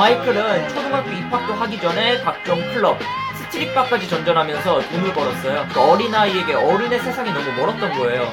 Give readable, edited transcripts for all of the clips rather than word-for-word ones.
마이클은 초등학교 입학도 하기 전에 각종 클럽, 스트릿바까지 전전하면서 돈을 벌었어요. 그 어린아이에게 어른의 세상이 너무 멀었던 거예요.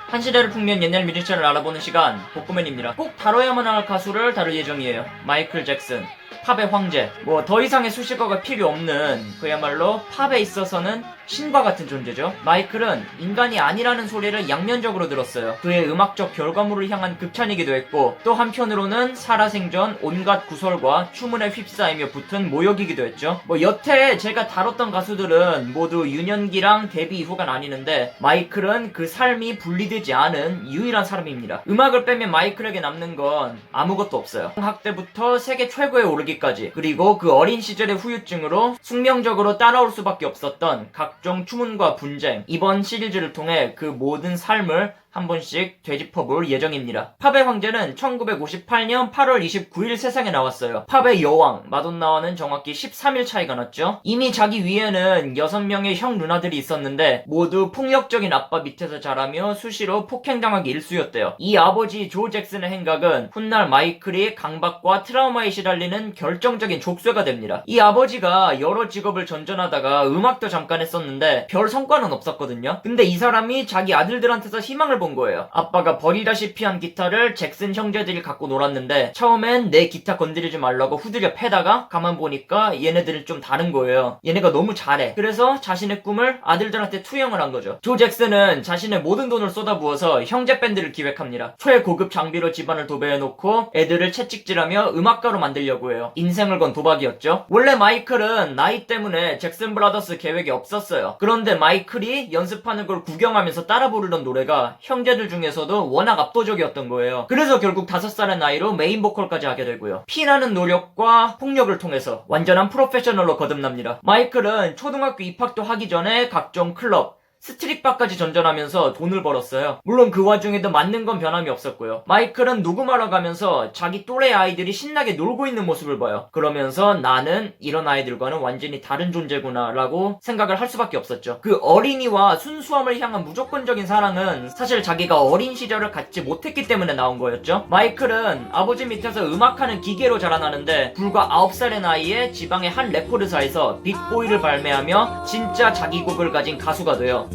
한 시대를 풍미한 옛날 뮤지션을 알아보는 시간, 복구맨입니다. 꼭 다뤄야만 할 가수를 다룰 예정이에요. 마이클 잭슨, 팝의 황제. 뭐 더 이상의 수식어가 필요 없는 그야말로 팝에 있어서는 신과 같은 존재죠. 마이클은 인간이 아니라는 소리를 양면적으로 들었어요. 그의 음악적 결과물을 향한 극찬이기도 했고, 또 한편으로는 살아생전 온갖 구설과 추문에 휩싸이며 붙은 모욕이기도 했죠. 뭐 여태 제가 다뤘던 가수들은 모두 유년기랑 데뷔 이후가 나뉘는데, 마이클은 그 삶이 분리되지 않은 유일한 사람입니다. 음악을 빼면 마이클에게 남는 건 아무것도 없어요. 학대부터 세계 최고에 오르기까지, 그리고 그 어린 시절의 후유증으로 숙명적으로 따라올 수밖에 없었던 각종 추문과 분쟁, 이번 시리즈를 통해 그 모든 삶을 한 번씩 되짚어볼 예정입니다. 팝의 황제는 1958년 8월 29일 세상에 나왔어요. 팝의 여왕 마돈나와는 정확히 13일 차이가 났죠. 이미 자기 위에는 6명의 형 누나들이 있었는데 모두 폭력적인 아빠 밑에서 자라며 수시로 폭행당하기 일쑤였대요. 이 아버지 조 잭슨의 행각은 훗날 마이클이 강박과 트라우마에 시달리는 결정적인 족쇄가 됩니다. 이 아버지가 여러 직업을 전전하다가 음악도 잠깐 했었는데 별 성과는 없었거든요. 근데 이 사람이 자기 아들들한테서 희망을 본 거예요. 아빠가 버리다시피 한 기타를 잭슨 형제들이 갖고 놀았는데 처음엔 내 기타 건드리지 말라고 후드려 패다가 가만 보니까 얘네들은 좀 다른 거예요. 얘네가 너무 잘해. 그래서 자신의 꿈을 아들들한테 투영을 한 거죠. 조 잭슨은 자신의 모든 돈을 쏟아부어서 형제 밴드를 기획합니다. 최고급 장비로 집안을 도배해놓고 애들을 채찍질하며 음악가로 만들려고 해요. 인생을 건 도박이었죠. 원래 마이클은 나이 때문에 잭슨 브라더스 계획이 없었어요. 그런데 마이클이 연습하는 걸 구경하면서 따라 부르던 노래가 형제들 중에서도 워낙 압도적이었던 거예요. 그래서 결국 5살의 나이로 메인 보컬까지 하게 되고요. 피나는 노력과 폭력을 통해서 완전한 프로페셔널로 거듭납니다. 마이클은 초등학교 입학도 하기 전에 각종 클럽, 스트릿바까지 전전하면서 돈을 벌었어요. 물론 그 와중에도 맞는 건 변함이 없었고요. 마이클은 녹음하러 가면서 자기 또래 아이들이 신나게 놀고 있는 모습을 봐요. 그러면서 나는 이런 아이들과는 완전히 다른 존재구나 라고 생각을 할 수밖에 없었죠. 그 어린이와 순수함을 향한 무조건적인 사랑은 사실 자기가 어린 시절을 갖지 못했기 때문에 나온 거였죠. 마이클은 아버지 밑에서 음악하는 기계로 자라나는데 불과 9살의 나이에 지방의 한 레코드사에서 빅보이를 발매하며 진짜 자기 곡을 가진 가수가 돼요.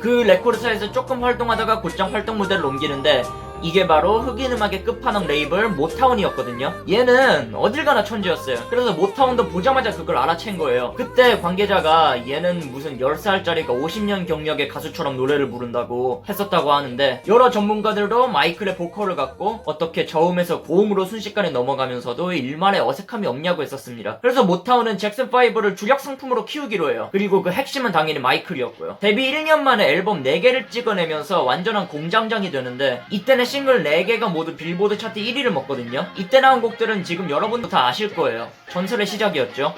그 레코드사에서 조금 활동하다가 곧장 활동 무대를 옮기는데 이게 바로 흑인 음악의 끝판왕 레이블 모타운이었거든요. 얘는 어딜 가나 천재였어요. 그래서 모타운도 보자마자 그걸 알아챈 거예요. 그때 관계자가 얘는 무슨 10살짜리가 50년 경력의 가수처럼 노래를 부른다고 했었다고 하는데, 여러 전문가들도 마이클의 보컬을 갖고 어떻게 저음에서 고음으로 순식간에 넘어가면서도 일말의 어색함이 없냐고 했었습니다. 그래서 모타운은 잭슨5를 주력 상품으로 키우기로 해요. 그리고 그 핵심은 당연히 마이클이었고요. 데뷔 1년 만에 앨범 4개를 찍어내면서 완전한 공장장이 되는데, 이때는 싱글 4개가 모두 빌보드 차트 1위를 먹거든요. 이때 나온 곡들은 지금 여러분도 다 아실 거예요. 전설의 시작이었죠.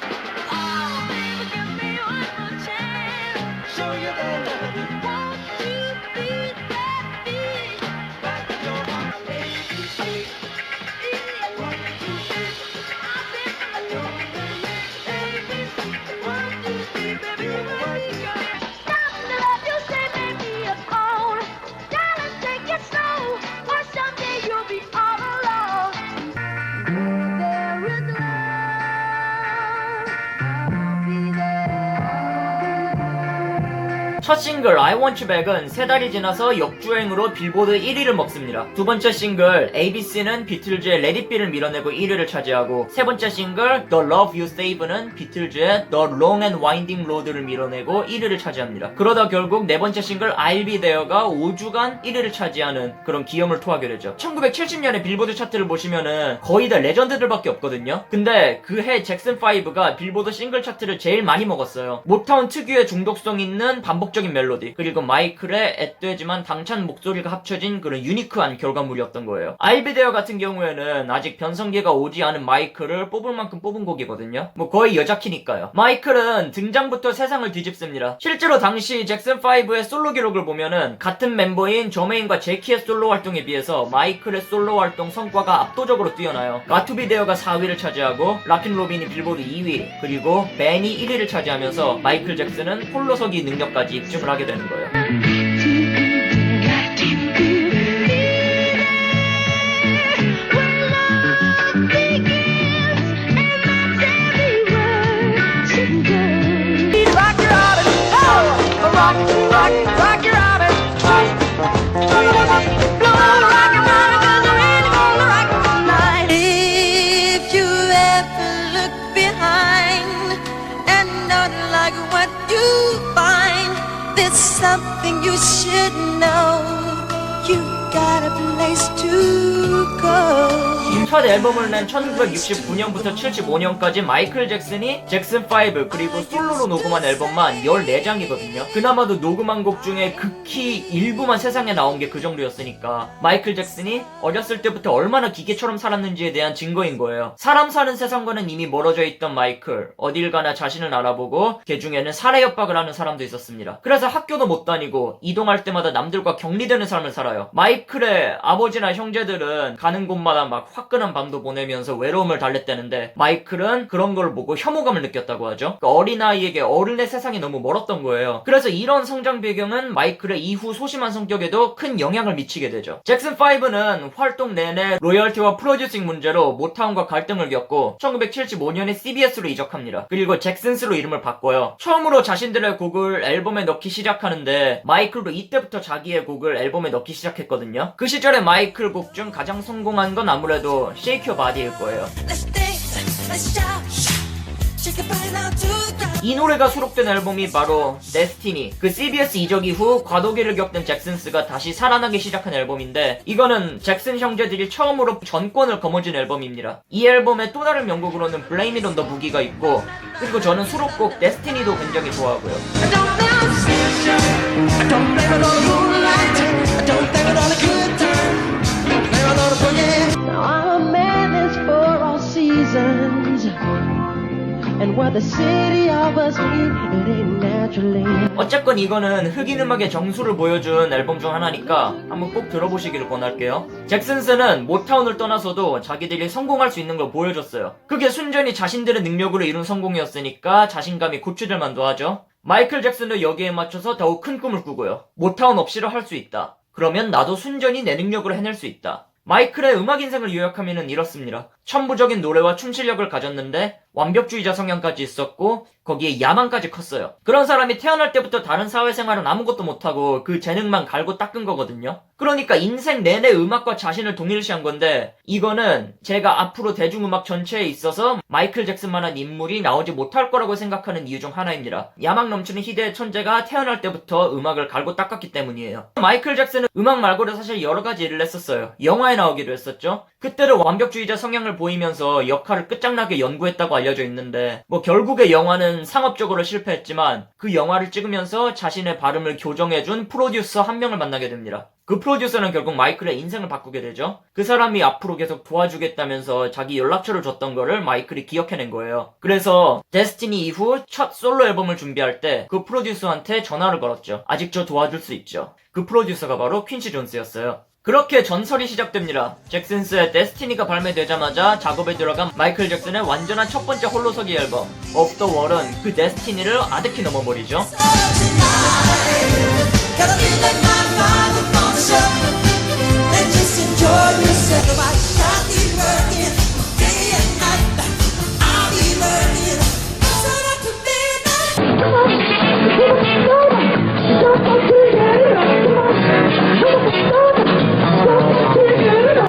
첫 싱글 I Want You Back은 3달이 지나서 역주행으로 빌보드 1위를 먹습니다. 두 번째 싱글 ABC는 비틀즈의 Let It Be를 밀어내고 1위를 차지하고, 세 번째 싱글 The Love You Save는 비틀즈의 The Long and Winding Road를 밀어내고 1위를 차지합니다. 그러다 결국 네 번째 싱글 I'll Be There가 5주간 1위를 차지하는 그런 기염을 토하게 되죠. 1970년에 빌보드 차트를 보시면은 거의 다 레전드들밖에 없거든요. 근데 그 해 잭슨5가 빌보드 싱글 차트를 제일 많이 먹었어요. 모타운 특유의 중독성 있는 반복적인 멜로디, 그리고 마이클의 앳되지만 당찬 목소리가 합쳐진 그런 유니크한 결과물이었던 거예요. I'll Be There 같은 경우에는 아직 변성기가 오지 않은 마이클을 뽑을 만큼 뽑은 곡이거든요. 뭐 거의 여자키니까요. 마이클은 등장부터 세상을 뒤집습니다. 실제로 당시 잭슨5의 솔로 기록을 보면은 같은 멤버인 저메인과 제키의 솔로 활동에 비해서 마이클의 솔로 활동 성과가 압도적으로 뛰어나요. Got to Be There가 4위를 차지하고, 라킨 로빈이 빌보드 2위, 그리고 벤이 1위를 차지하면서 마이클 잭슨은 홀로서기 능력까지 입증을 하게 되는 거예요. It's something you should know. You got a place to go. 첫 앨범을 낸 1969년부터 75년까지 마이클 잭슨이 잭슨5 그리고 솔로로 녹음한 앨범만 14장이거든요. 그나마도 녹음한 곡 중에 극히 일부만 세상에 나온 게 그 정도였으니까 마이클 잭슨이 어렸을 때부터 얼마나 기계처럼 살았는지에 대한 증거인 거예요. 사람 사는 세상과는 이미 멀어져 있던 마이클, 어딜 가나 자신을 알아보고 그 중에는 살해 협박을 하는 사람도 있었습니다. 그래서 학교도 못 다니고 이동할 때마다 남들과 격리되는 삶을 살아요. 마이클의 아버지나 형제들은 가는 곳마다 막 화끈한 밤도 보내면서 외로움을 달랬다는데 마이클은 그런 걸 보고 혐오감을 느꼈다고 하죠. 그러니까 어린아이에게 어른의 세상이 너무 멀었던 거예요. 그래서 이런 성장 배경은 마이클의 이후 소심한 성격에도 큰 영향을 미치게 되죠. 잭슨5는 활동 내내 로열티와 프로듀싱 문제로 모타운과 갈등을 겪고 1975년에 CBS로 이적합니다. 그리고 잭슨스로 이름을 바꿔요. 처음으로 자신들의 곡을 앨범에 넣기 시작하는데 마이클도 이때부터 자기의 곡을 앨범에 넣기 시작했거든요. 그 시절에 마이클 곡 중 가장 성공한 건 아무래도 Shake Your Body일 거예요. Let's dance, let's shout. Shake your body now to the ground. 이 노래가 수록된 앨범이 바로 Destiny. 그 CBS 이적 이후 과도기를 겪던 잭슨스가 다시 살아나기 시작한 앨범인데 이거는 잭슨 형제들이 처음으로 전권을 거머쥔 앨범입니다. 이 앨범의 또 다른 명곡으로는 Blame It on the Boogie가 있고 그리고 저는 수록곡 Destiny도 굉장히 좋아하고요. I don't blame sunshine. I don't blame it on the moonlight. I don't blame it on a good time. Don't blame it on a boogie. Now I'm a man that's for all seasons. And where the city of us meet, it ain't naturally. 어쨌건 이거는 흑인 음악의 정수를 보여준 앨범 중 하나니까 한번 꼭 들어보시기를 권할게요. 잭슨스는 모타운을 떠나서도 자기들이 성공할 수 있는 걸 보여줬어요. 그게 순전히 자신들의 능력으로 이룬 성공이었으니까 자신감이 고취될 만도 하죠. 마이클 잭슨도 여기에 맞춰서 더욱 큰 꿈을 꾸고요. 모타운 없이도 할 수 있다. 그러면 나도 순전히 내 능력으로 해낼 수 있다. 마이클의 음악 인생을 요약하면 이렇습니다. 천부적인 노래와 춤 실력을 가졌는데 완벽주의자 성향까지 있었고 거기에 야망까지 컸어요. 그런 사람이 태어날 때부터 다른 사회생활은 아무것도 못하고 그 재능만 갈고 닦은 거거든요. 그러니까 인생 내내 음악과 자신을 동일시한 건데 이거는 제가 앞으로 대중음악 전체에 있어서 마이클 잭슨만한 인물이 나오지 못할 거라고 생각하는 이유 중 하나입니다. 야망 넘치는 희대의 천재가 태어날 때부터 음악을 갈고 닦았기 때문이에요. 마이클 잭슨은 음악 말고도 사실 여러 가지 일을 했었어요. 영화에 나오기도 했었죠. 그때는 완벽주의자 성향을 보이면서 역할을 끝장나게 연구했다고 알려져 있는데 결국에 영화는 상업적으로 실패했지만 그 영화를 찍으면서 자신의 발음을 교정해준 프로듀서 한 명을 만나게 됩니다. 그 프로듀서는 결국 마이클의 인생을 바꾸게 되죠. 그 사람이 앞으로 계속 도와주겠다면서 자기 연락처를 줬던 거를 마이클이 기억해낸 거예요. 그래서 데스티니 이후 첫 솔로 앨범을 준비할 때 그 프로듀서한테 전화를 걸었죠. 아직 저 도와줄 수 있죠. 그 프로듀서가 바로 퀸시 존스였어요. 그렇게 전설이 시작됩니다. 잭슨스의 데스티니가 발매되자마자 작업에 들어간 마이클 잭슨의 완전한 첫 번째 홀로서기 앨범 Off the Wall은 그 데스티니를 아득히 넘어버리죠. Gotta be like my father won't show. And just enjoy yourself. I'll be working day and night. I'll be learning so that I could be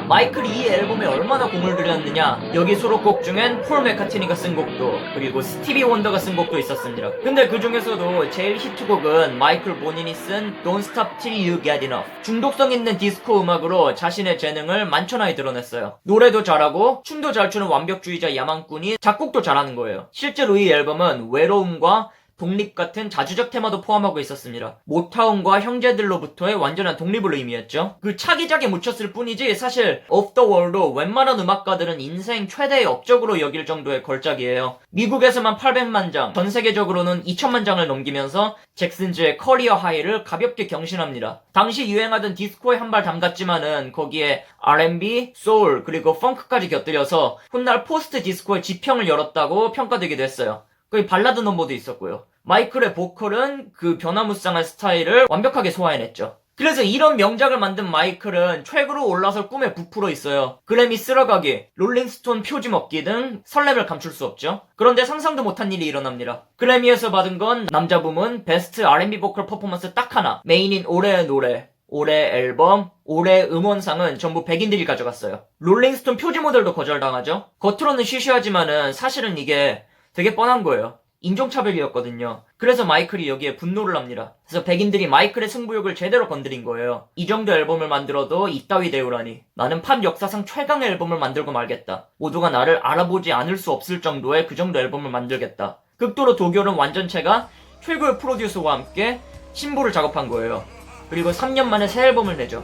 마이클이 이 앨범에 얼마나 공을 들였느냐. 여기 수록곡 중엔 폴 맥카트니가 쓴 곡도 그리고 스티비 원더가 쓴 곡도 있었습니다. 근데 그 중에서도 제일 히트곡은 마이클 본인이 쓴 Don't Stop Till You Get Enough. 중독성 있는 디스코 음악으로 자신의 재능을 만천하에 드러냈어요. 노래도 잘하고 춤도 잘 추는 완벽주의자 야망꾼이 작곡도 잘하는 거예요. 실제로 이 앨범은 외로움과 독립 같은 자주적 테마도 포함하고 있었습니다. 모타운과 형제들로부터의 완전한 독립을 의미했죠. 그 차기작에 묻혔을 뿐이지 사실 Off the Wall도 웬만한 음악가들은 인생 최대의 업적으로 여길 정도의 걸작이에요. 미국에서만 800만 장, 전 세계적으로는 2천만 장을 넘기면서 잭슨즈의 커리어 하이를 가볍게 경신합니다. 당시 유행하던 디스코에 한 발 담갔지만은 거기에 R&B, 소울, 그리고 펑크까지 곁들여서 훗날 포스트 디스코의 지평을 열었다고 평가되기도 했어요. 거의 발라드 넘버도 있었고요. 마이클의 보컬은 그 변화무쌍한 스타일을 완벽하게 소화해냈죠. 그래서 이런 명작을 만든 마이클은 최고로 올라설 꿈에 부풀어 있어요. 그래미 쓸어가기, 롤링스톤 표지 먹기 등 설렘을 감출 수 없죠. 그런데 상상도 못한 일이 일어납니다. 그래미에서 받은 건 남자 부문 베스트 R&B 보컬 퍼포먼스 딱 하나, 메인인 올해의 노래, 올해 앨범, 올해 음원상은 전부 백인들이 가져갔어요. 롤링스톤 표지 모델도 거절당하죠. 겉으로는 쉬쉬하지만은 사실은 이게 되게 뻔한 거예요. 인종차별이었거든요. 그래서 마이클이 여기에 분노를 합니다. 그래서 백인들이 마이클의 승부욕을 제대로 건드린 거예요. 이 정도 앨범을 만들어도 이따위 대우라니. 나는 팝 역사상 최강의 앨범을 만들고 말겠다. 모두가 나를 알아보지 않을 수 없을 정도의 그 정도 앨범을 만들겠다. 극도로 도교는 완전체가 최고의 프로듀서와 함께 신보를 작업한 거예요. 그리고 3년 만에 새 앨범을 내죠.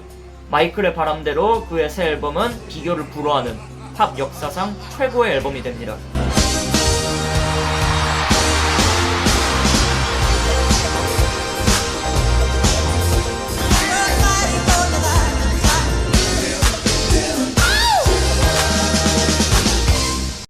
마이클의 바람대로 그의 새 앨범은 비교를 불허하는 팝 역사상 최고의 앨범이 됩니다.